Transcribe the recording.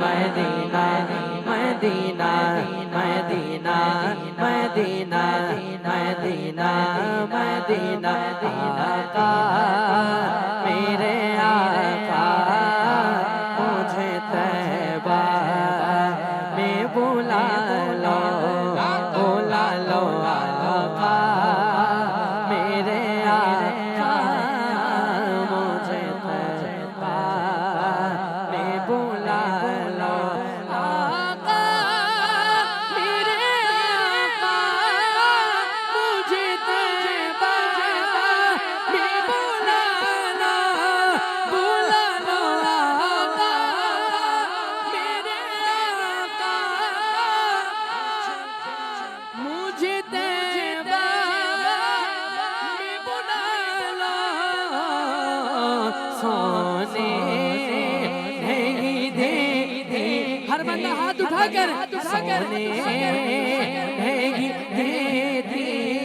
Medina Madina Madina Madina Madina Madina आका मेरे आका मुझे तैबा में बुला लो आका मेरे आका मुझे तैबा में बुला लो आका मेरे आका मुझे तैबा में बुला लो आका मेरे आका मुझे तैबा में बुला लो सोने दे हर बंदा हाथ उठाकर सोने दे